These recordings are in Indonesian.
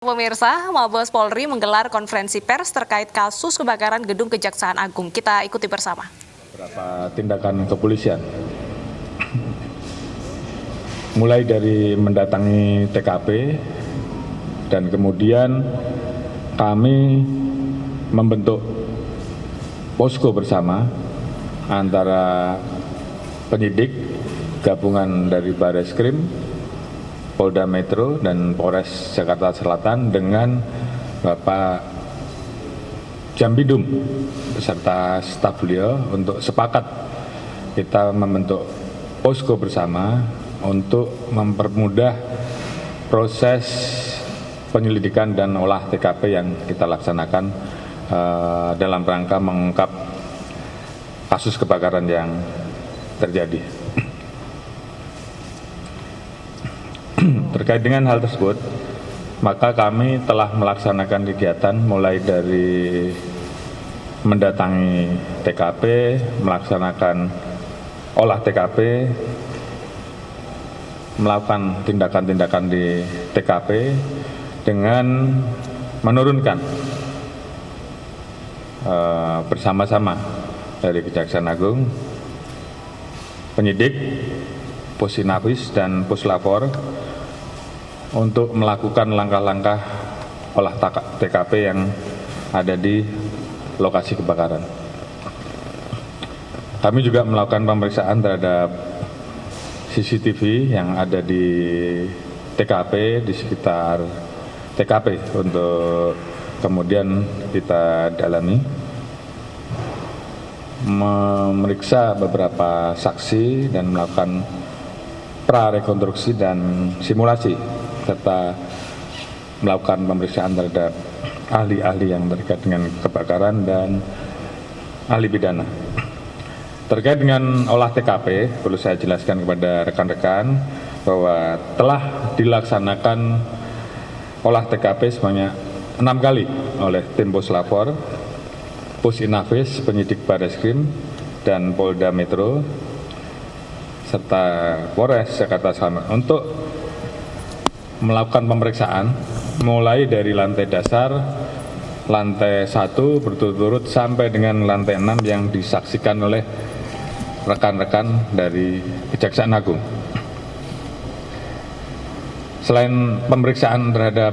Pemirsa, Mabes Polri menggelar konferensi pers terkait kasus kebakaran gedung Kejaksaan Agung. Kita ikuti bersama. Beberapa tindakan kepolisian, mulai dari mendatangi TKP dan kemudian kami membentuk posko bersama antara penyidik gabungan dari Bareskrim, Polda Metro dan Polres Jakarta Selatan dengan Bapak Jambidum beserta staf beliau untuk sepakat kita membentuk posko bersama untuk mempermudah proses penyelidikan dan olah TKP yang kita laksanakan dalam rangka mengungkap kasus kebakaran yang terjadi. Terkait dengan hal tersebut, maka kami telah melaksanakan kegiatan mulai dari mendatangi TKP, melaksanakan olah TKP, melakukan tindakan-tindakan di TKP dengan menurunkan bersama-sama dari Kejaksaan Agung, penyidik, Pusinafis dan Puslapor untuk melakukan langkah-langkah olah TKP yang ada di lokasi kebakaran. Kami juga melakukan pemeriksaan terhadap CCTV yang ada di TKP, di sekitar TKP untuk kemudian kita dalami, memeriksa beberapa saksi dan melakukan prarekonstruksi dan simulasi serta melakukan pemeriksaan terhadap ahli-ahli yang terkait dengan kebakaran dan ahli pidana. Terkait dengan olah TKP, perlu saya jelaskan kepada rekan-rekan bahwa telah dilaksanakan olah TKP sebanyak 6 kali oleh tim Puslapor, Pusinafis, penyidik Bareskrim, dan Polda Metro, serta Polres Jakarta Selatan untuk melakukan pemeriksaan mulai dari lantai dasar, lantai 1 berturut-turut sampai dengan lantai 6 yang disaksikan oleh rekan-rekan dari Kejaksaan Agung. Selain pemeriksaan terhadap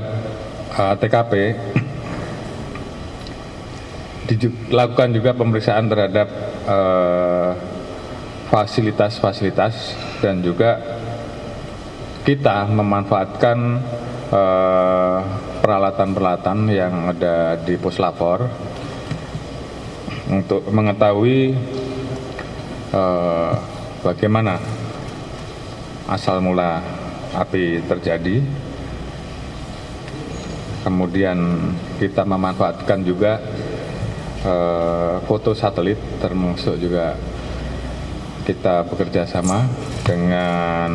TKP, dilakukan juga pemeriksaan terhadap fasilitas-fasilitas dan juga kita memanfaatkan peralatan-peralatan yang ada di Puslapor untuk mengetahui bagaimana asal mula api terjadi. Kemudian kita memanfaatkan juga foto satelit, termasuk juga kita bekerja sama dengan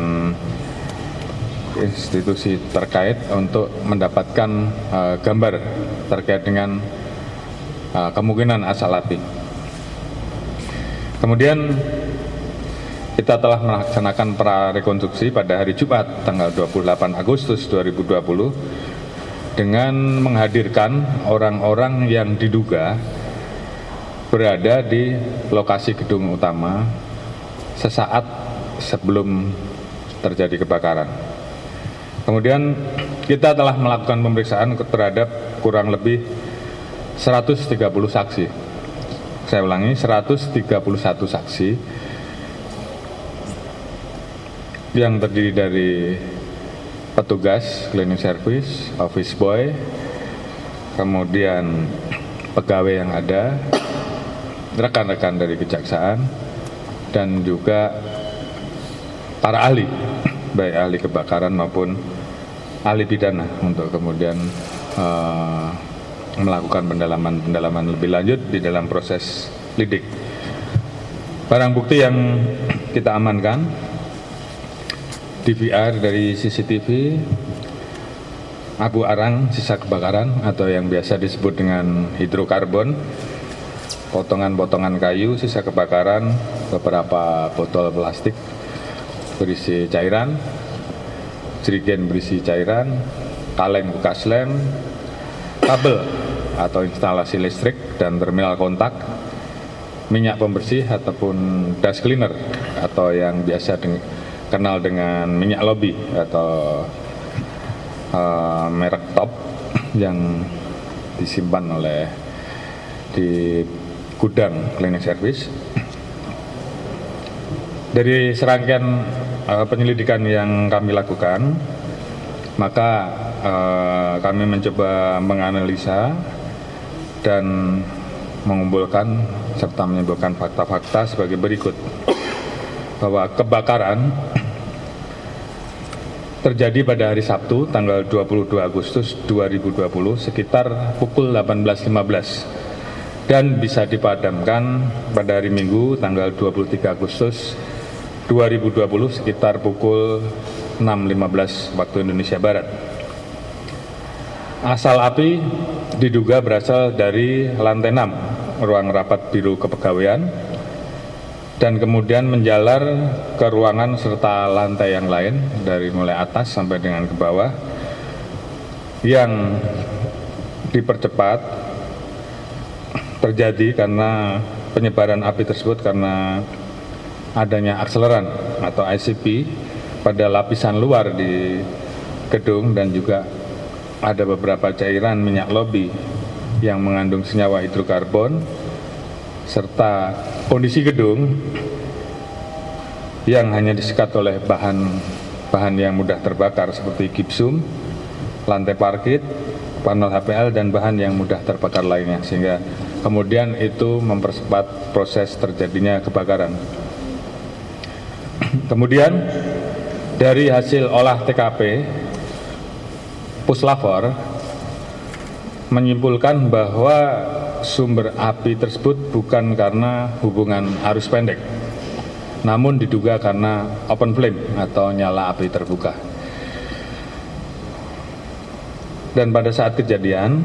institusi terkait untuk mendapatkan gambar terkait dengan kemungkinan asal api. Kemudian kita telah melaksanakan prarekonstruksi pada hari Jumat tanggal 28 Agustus 2020 dengan menghadirkan orang-orang yang diduga berada di lokasi gedung utama sesaat sebelum terjadi kebakaran. Kemudian kita telah melakukan pemeriksaan terhadap kurang lebih 130 saksi. Saya ulangi, 131 saksi yang terdiri dari petugas cleaning service, office boy, kemudian pegawai yang ada, rekan-rekan dari kejaksaan, dan juga para ahli, baik ahli kebakaran maupun ahli pidana untuk kemudian melakukan pendalaman lebih lanjut di dalam proses lidik. Barang bukti yang kita amankan, DVR dari CCTV, abu arang sisa kebakaran atau yang biasa disebut dengan hidrokarbon, potongan-potongan kayu sisa kebakaran, beberapa botol plastik berisi cairan, jerigen berisi cairan, kaleng bekas lem, kabel atau instalasi listrik dan terminal kontak, minyak pembersih ataupun dust cleaner atau yang biasa kenal dengan minyak lobby atau merek top yang disimpan oleh di gudang cleaning service. Dari serangkaian penyelidikan yang kami lakukan, maka kami mencoba menganalisa dan mengumpulkan serta menyimpulkan fakta-fakta sebagai berikut, bahwa kebakaran terjadi pada hari Sabtu tanggal 22 Agustus 2020 sekitar pukul 18.15 dan bisa dipadamkan pada hari Minggu tanggal 23 Agustus 2020 sekitar pukul 6.15 waktu Indonesia Barat. Asal api diduga berasal dari lantai 6 ruang rapat Biro Kepegawaian dan kemudian menjalar ke ruangan serta lantai yang lain dari mulai atas sampai dengan ke bawah, yang dipercepat terjadi karena penyebaran api tersebut karena adanya akseleran atau ICP pada lapisan luar di gedung, dan juga ada beberapa cairan minyak lobby yang mengandung senyawa hidrokarbon, serta kondisi gedung yang hanya disekat oleh bahan yang mudah terbakar seperti gipsum, lantai parkit, panel HPL, dan bahan yang mudah terbakar lainnya, sehingga kemudian itu mempercepat proses terjadinya kebakaran. Kemudian dari hasil olah TKP, Puslapor menyimpulkan bahwa sumber api tersebut bukan karena hubungan arus pendek, namun diduga karena open flame atau nyala api terbuka. Dan pada saat kejadian,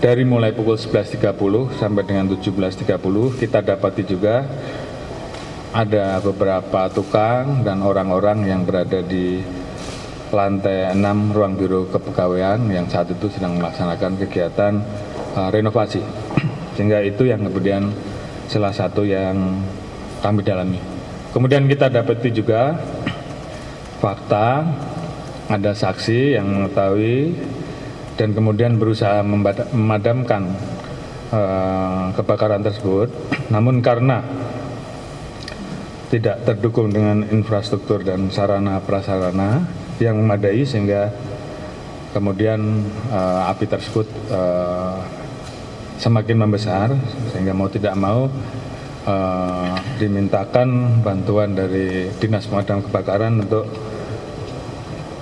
dari mulai pukul 11.30 sampai dengan 17.30 kita dapati juga ada beberapa tukang dan orang-orang yang berada di lantai 6 ruang Biro Kepegawaian yang saat itu sedang melaksanakan kegiatan renovasi. Sehingga itu yang kemudian salah satu yang kami dalami. Kemudian kita dapati juga fakta ada saksi yang mengetahui dan kemudian berusaha memadamkan kebakaran tersebut, namun karena tidak terdukung dengan infrastruktur dan sarana prasarana yang memadai, sehingga kemudian api tersebut semakin membesar, sehingga mau tidak mau dimintakan bantuan dari Dinas Pemadam Kebakaran untuk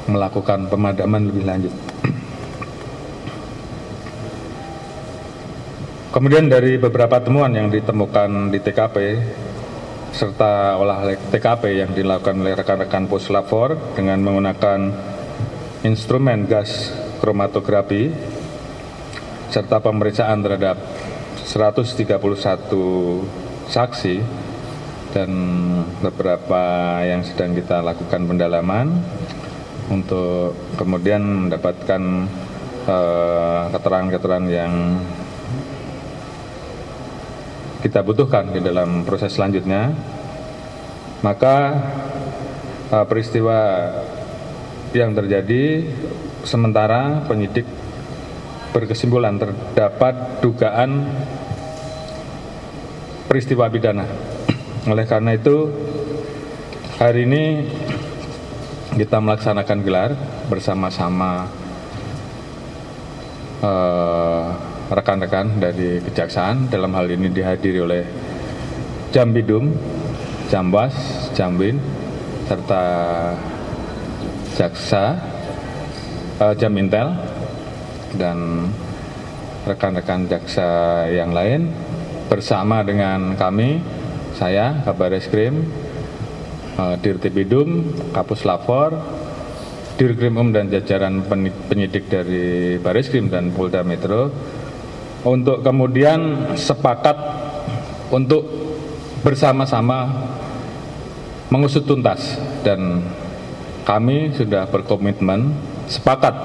melakukan pemadaman lebih lanjut. Kemudian dari beberapa temuan yang ditemukan di TKP serta olah TKP yang dilakukan oleh rekan-rekan Puslapor dengan menggunakan instrumen gas kromatografi serta pemeriksaan terhadap 131 saksi dan beberapa yang sedang kita lakukan pendalaman untuk kemudian mendapatkan keterangan-keterangan yang kita butuhkan di dalam proses selanjutnya. Maka peristiwa yang terjadi sementara penyidik berkesimpulan terdapat dugaan peristiwa pidana. Oleh karena itu hari ini kita melaksanakan gelar bersama-sama rekan-rekan dari Kejaksaan, dalam hal ini dihadiri oleh Jambidum, Jambas, Jambin, serta Jaksa, Jamintel, dan rekan-rekan jaksa yang lain bersama dengan kami, saya, Kabar Reskrim, Dirtipidum, Kapuslapor, Dirkrimum dan jajaran penyidik dari Bareskrim dan Polda Metro untuk kemudian sepakat untuk bersama-sama mengusut tuntas dan kami sudah berkomitmen sepakat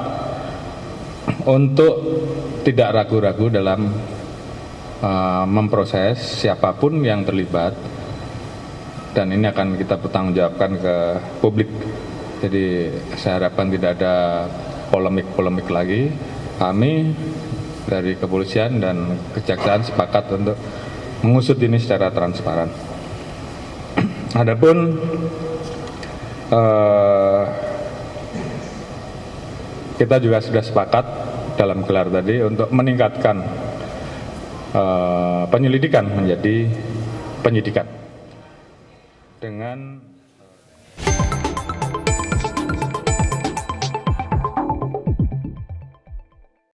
untuk tidak ragu-ragu dalam memproses siapapun yang terlibat, dan ini akan kita pertanggungjawabkan ke publik. Jadi saya harapkan tidak ada polemik-polemik lagi. Kami dari kepolisian dan kejaksaan sepakat untuk mengusut ini secara transparan. Adapun kita juga sudah sepakat dalam gelar tadi untuk meningkatkan penyelidikan menjadi penyidikan dengan